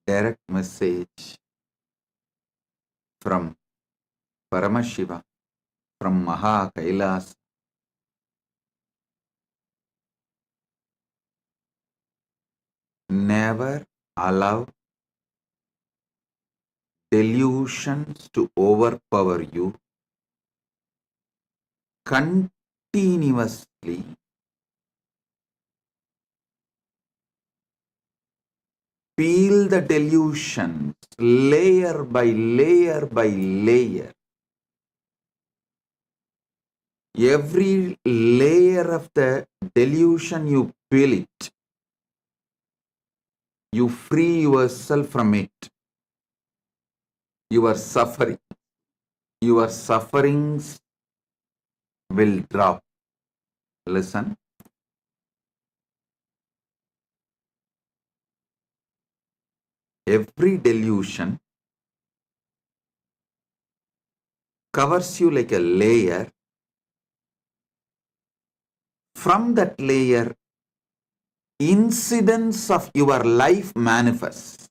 direct message from Paramashiva, from Maha Kailas. Never allow delusions to overpower you. Continuously peel the delusions layer by layer by layer. Every layer of the delusion you peel it, you free yourself from it. Your sufferings will drop. Listen. Every delusion covers you like a layer. From that layer, incidents of your life manifest.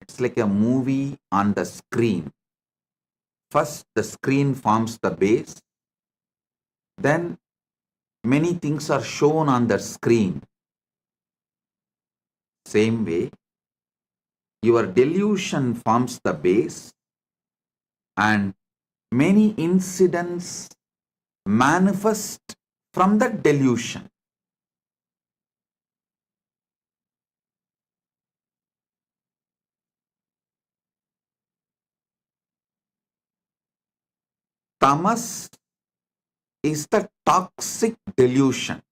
It's like a movie on the screen. First, the screen forms the base. Then, many things are shown on the screen. Same way, your delusion forms the base, and many incidents manifest from the delusion. Tamas is the toxic delusion.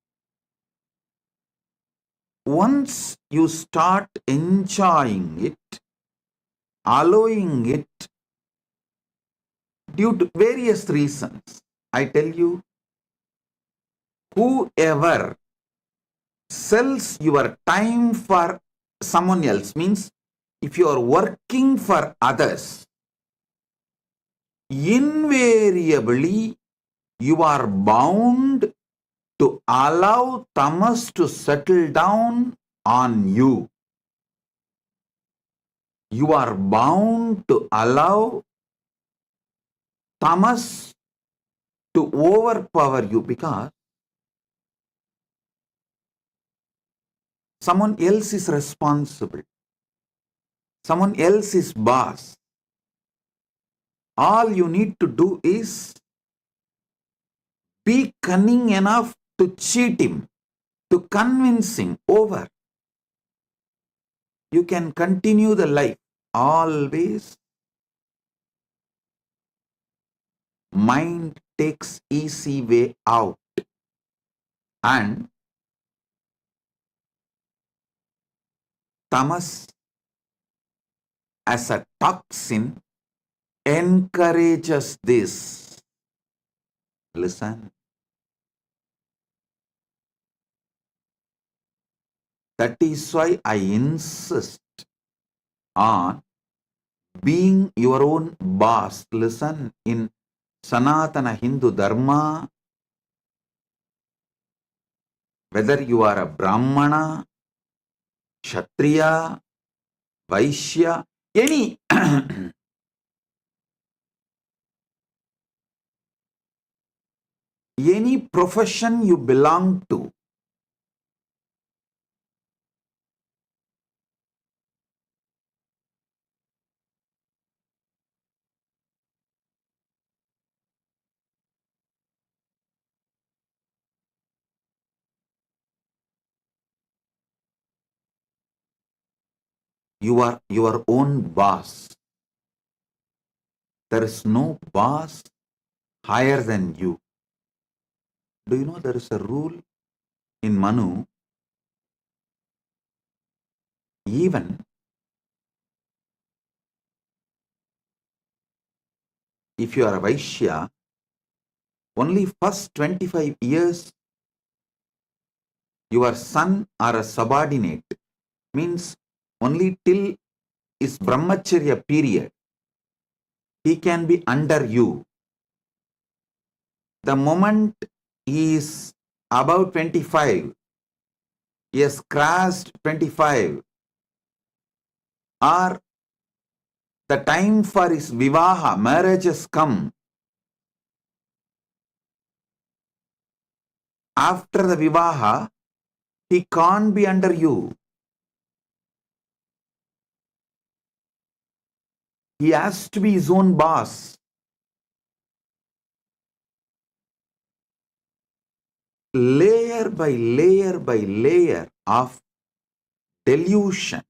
Once you start enjoying it, allowing it due to various reasons, I tell you, whoever sells your time for someone else, means if you are working for others, invariably you are bound to allow tamas to settle down on you. You are bound to allow tamas to overpower you because someone else is responsible. Someone else is boss. All you need to do is be cunning enough to cheat him, to convince him over. You can continue the life. Always mind takes easy way out, and tamas as a toxin encourages this. Listen. That is why I insist on being your own boss. Listen, in Sanatana Hindu Dharma, whether you are a Brahmana, Kshatriya, Vaishya, any any profession you belong to, you are your own boss. There is no boss higher than you. Do you know there is a rule in Manu? Even if you are a Vaishya, only first 25 years your son or a subordinate, means only till his brahmacharya period, he can be under you. The moment he is about 25, he has crossed 25, or the time for his vivaha, marriage has come. After the vivaha, he can't be under you. He has to be his own boss. Layer by layer of delusion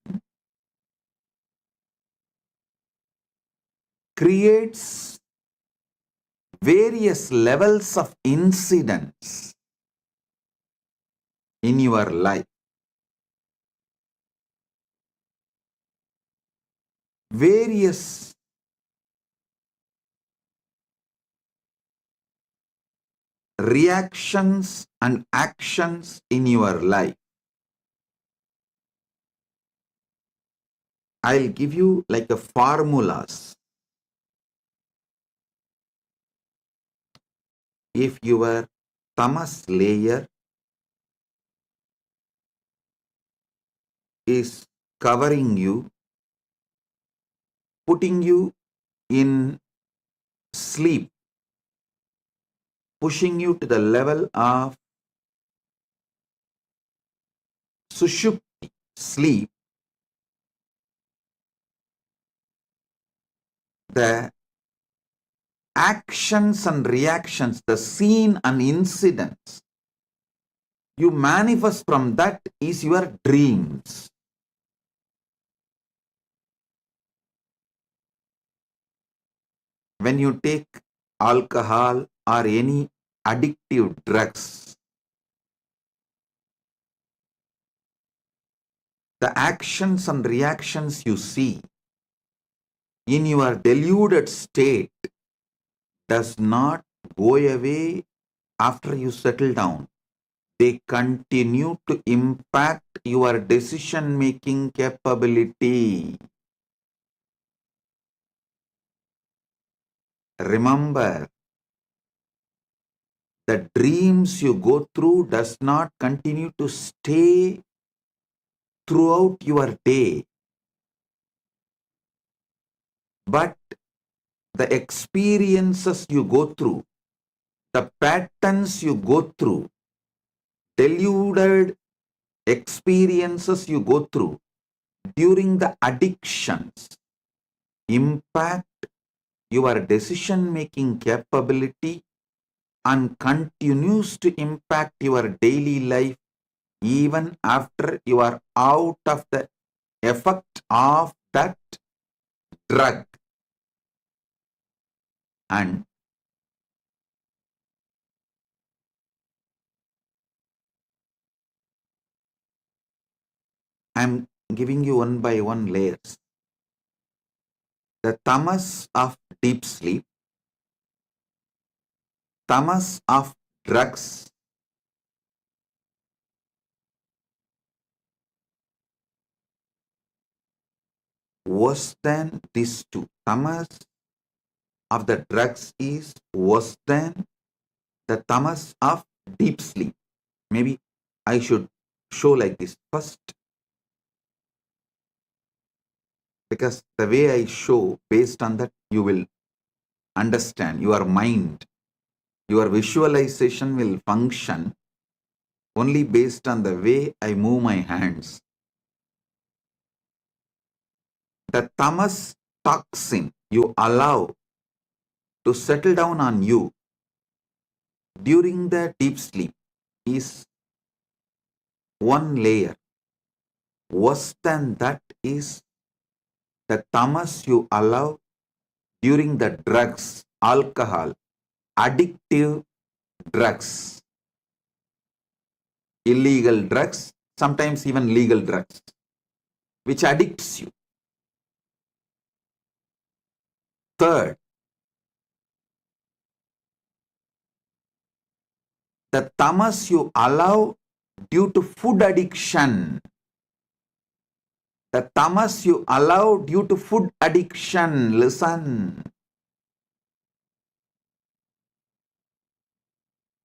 creates various levels of incidents in your life. Various reactions and actions in your life. I'll give you like a formulas. If your tamas layer is covering you, putting you in sleep, pushing you to the level of sushupti, sleep, the actions and reactions, the scene and incidents you manifest from that is your dreams. When you take alcohol or any addictive drugs, the actions and reactions you see in your deluded state does not go away after you settle down. They continue to impact your decision-making capability. Remember, the dreams you go through does not continue to stay throughout your day, but the experiences you go through, the patterns you go through, deluded experiences you go through during the addictions impact your decision-making capability and continues to impact your daily life even after you are out of the effect of that drug. And I'm giving you one by one layers. The tamas of deep sleep, tamas of drugs, worse than these two. Tamas of the drugs is worse than the tamas of deep sleep. Maybe I should show like this first, because the way I show, based on that, you will understand. Your mind, your visualization will function only based on the way I move my hands. The tamas toxin you allow to settle down on you during the deep sleep is one layer. Worse than that is the tamas you allow during the drugs, alcohol, addictive drugs, illegal drugs, sometimes even legal drugs, which addicts you. Third, the tamas you allow due to food addiction. The tamas you allow due to food addiction. Listen.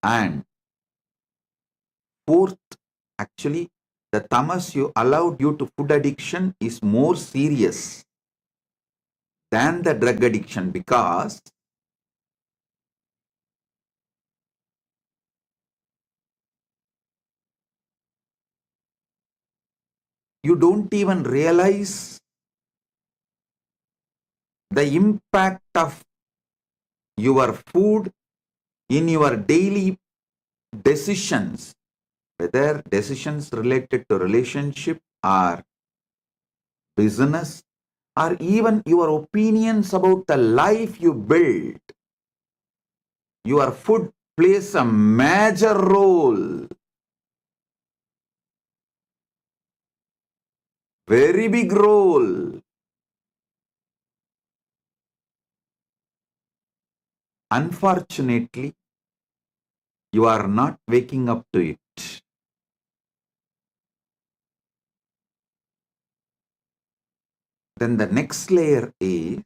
And fourth, actually, The tamas you allow due to food addiction is more serious than the drug addiction, because you don't even realize the impact of your food in your daily decisions, whether decisions related to relationship or business, or even your opinions about the life you build. Your food plays a major role, very big role. Unfortunately, you are not waking up to it. Then the next layer is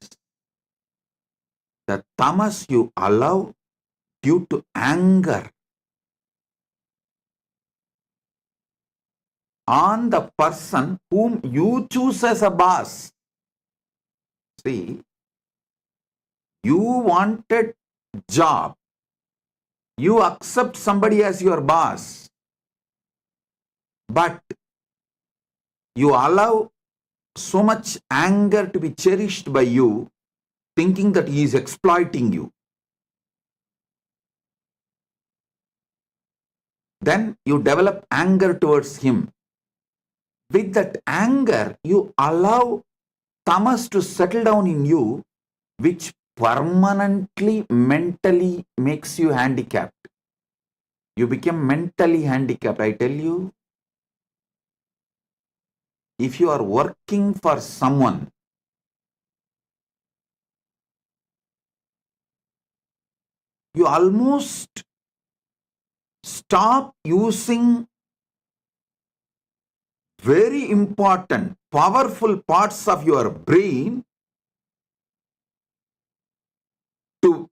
the tamas you allow due to anger on the person whom you choose as a boss. See, you wanted job, you accept somebody as your boss, but you allow so much anger to be cherished by you, thinking that he is exploiting you. Then you develop anger towards him. With that anger, you allow tamas to settle down in you, which permanently mentally makes you handicapped. You become mentally handicapped. I tell you, if you are working for someone, you almost stop using very important, powerful parts of your brain to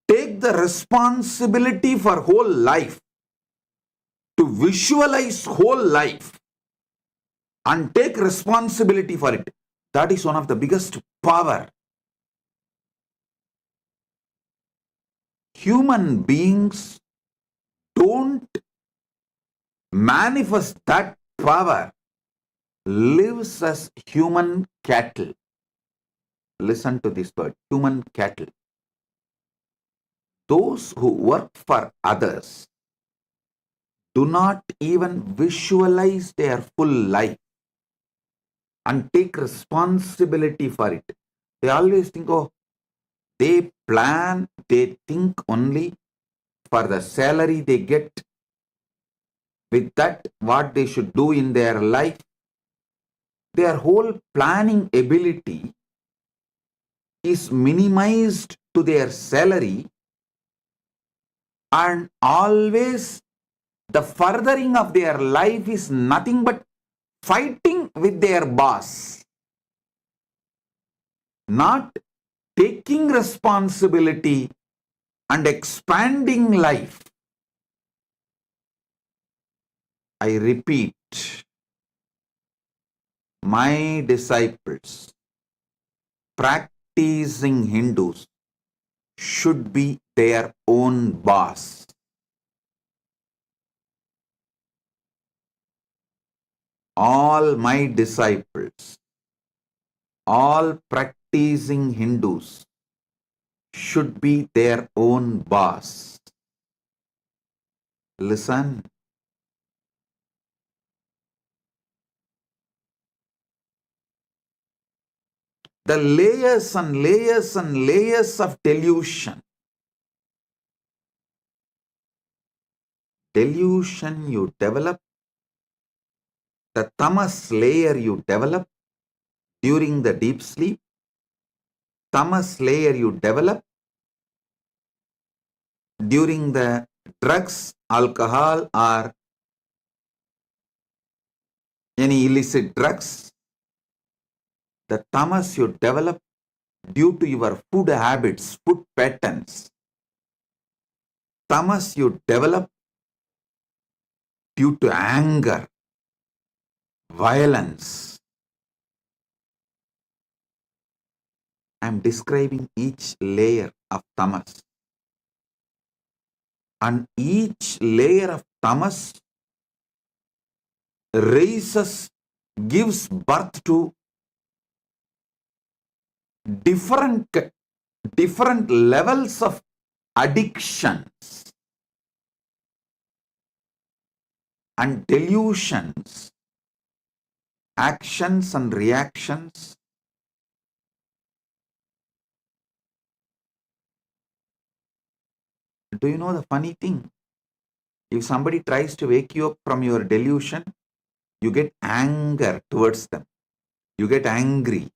take the responsibility for whole life, to visualize whole life and take responsibility for it. That is one of the biggest power. Human beings don't manifest that power, lives as human cattle. Listen to this word, human cattle. Those who work for others do not even visualize their full life and take responsibility for it. They always think, oh, they plan, they think only for the salary they get. With that, what they should do in their life, their whole planning ability is minimized to their salary, and always the furthering of their life is nothing but fighting with their boss, not taking responsibility and expanding life. I repeat, my disciples, practicing Hindus, should be their own boss. All my disciples, all practicing Hindus should be their own boss. Listen. The layers and layers and layers of delusion. Delusion you develop, the tamas layer you develop during the deep sleep, tamas layer you develop during the drugs, alcohol, or any illicit drugs, the tamas you develop due to your food habits, food patterns, tamas you develop due to anger, violence. I am describing each layer of tamas. And each layer of tamas raises, gives birth to different levels of addictions and delusions, actions and reactions. Do you know the funny thing? If somebody tries to wake you up from your delusion, you get anger towards them. You get angry.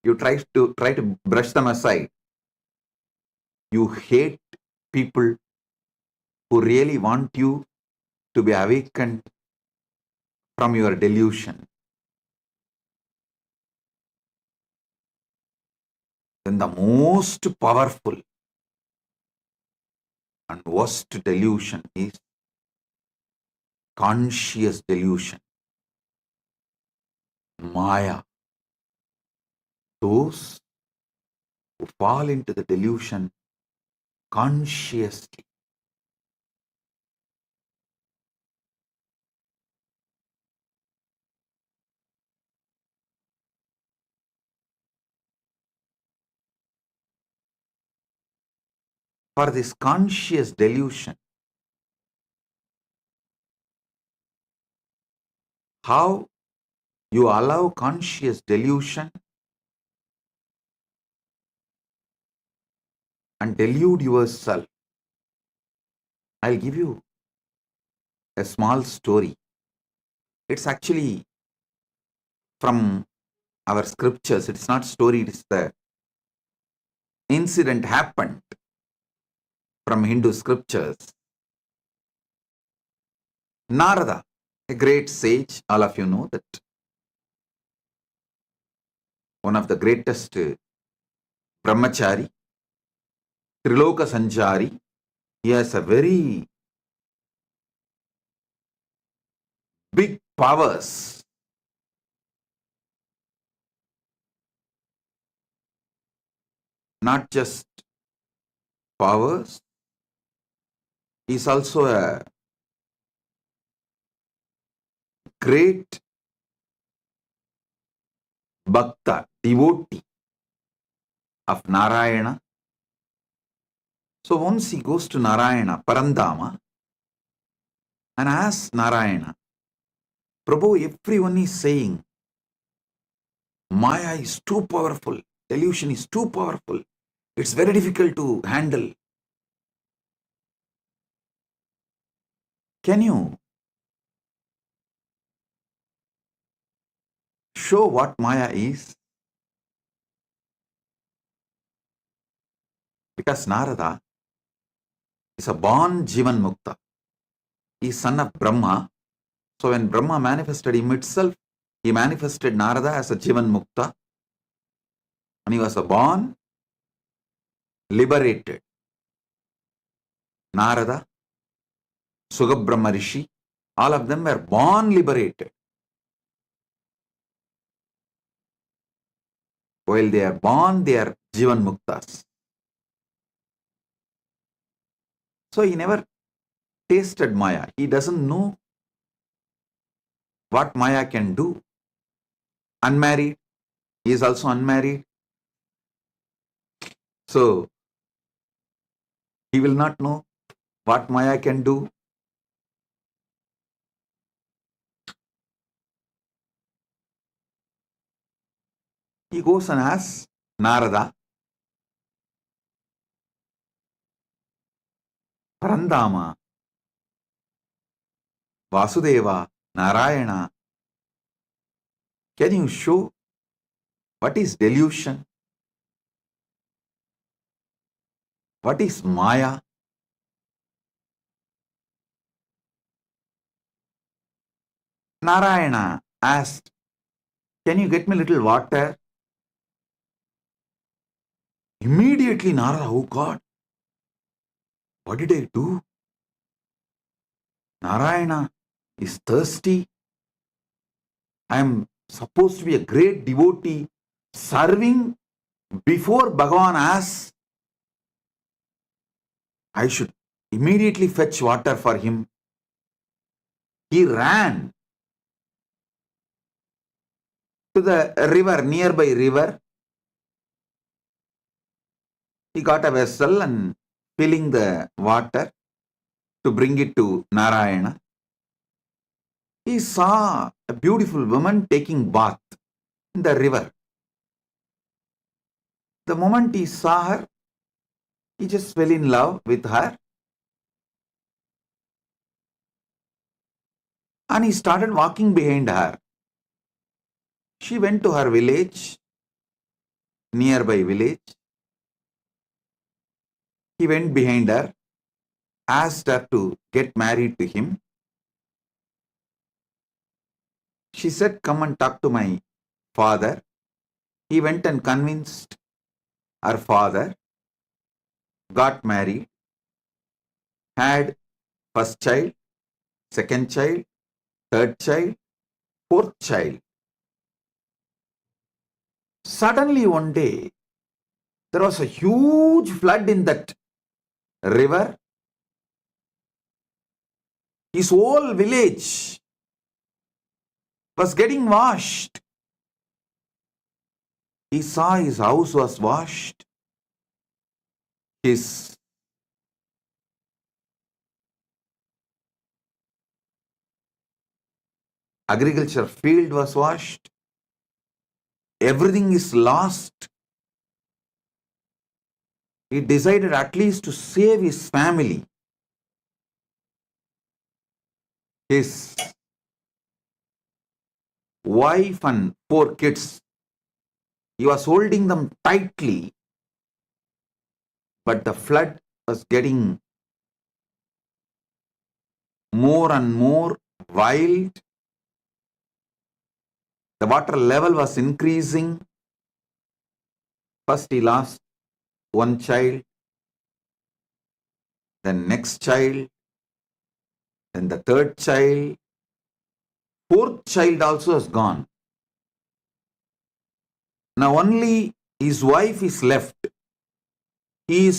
You try to brush them aside. You hate people who really want you to be awakened from your delusion. Then the most powerful and worst delusion is conscious delusion. Maya. Those who fall into the delusion consciously. For this conscious delusion, how you allow conscious delusion and delude yourself. I'll give you a small story. It's actually from our scriptures. It's not story, it's the incident happened from Hindu scriptures. Narada, a great sage, all of you know that one of the greatest brahmachari, Triloka Sanchari, he has a very big powers. Not just powers, he's also a great bhakta, devotee of Narayana. So once he goes to Narayana, Parandama, and asks Narayana, Prabhu, everyone is saying Maya is too powerful, delusion is too powerful, it's very difficult to handle. Can you show what Maya is? Because Narada is a born Jivan Mukta. He is son of Brahma. So when Brahma manifested him itself, he manifested Narada as a Jivan Mukta. And he was a born liberated. Narada, Sugabrahma Rishi, all of them were born liberated. While they are born, they are Jivan Muktas. So he never tasted Maya. He doesn't know what Maya can do. Unmarried, he is also unmarried. So he will not know what Maya can do. He goes and asks Narada, Parandama, Vasudeva, Narayana, can you show what is delusion? What is Maya? Narayana asked, can you get me a little water? Immediately Narada, oh God, what did I do? Narayana is thirsty. I am supposed to be a great devotee serving before Bhagavan asks. I should immediately fetch water for him. He ran to the river, nearby river. He got a vessel and filling the water to bring it to Narayana. He saw a beautiful woman taking bath in the river. The moment he saw her, he just fell in love with her. And he started walking behind her. She went to her village, nearby village. He went behind her, asked her to get married to him. She said, "Come and talk to my father." He went and convinced her father, got married, had first child, second child, third child, fourth child. Suddenly one day, there was a huge flood in that river. His whole village was getting washed. He saw his house was washed. His agriculture field was washed. Everything is lost. He decided at least to save his family. His wife and 4 kids. He was holding them tightly, but the flood was getting more and more wild. The water level was increasing. First he lost one child, then next child, then the third child. Fourth child also has gone. Now only his wife is left. He is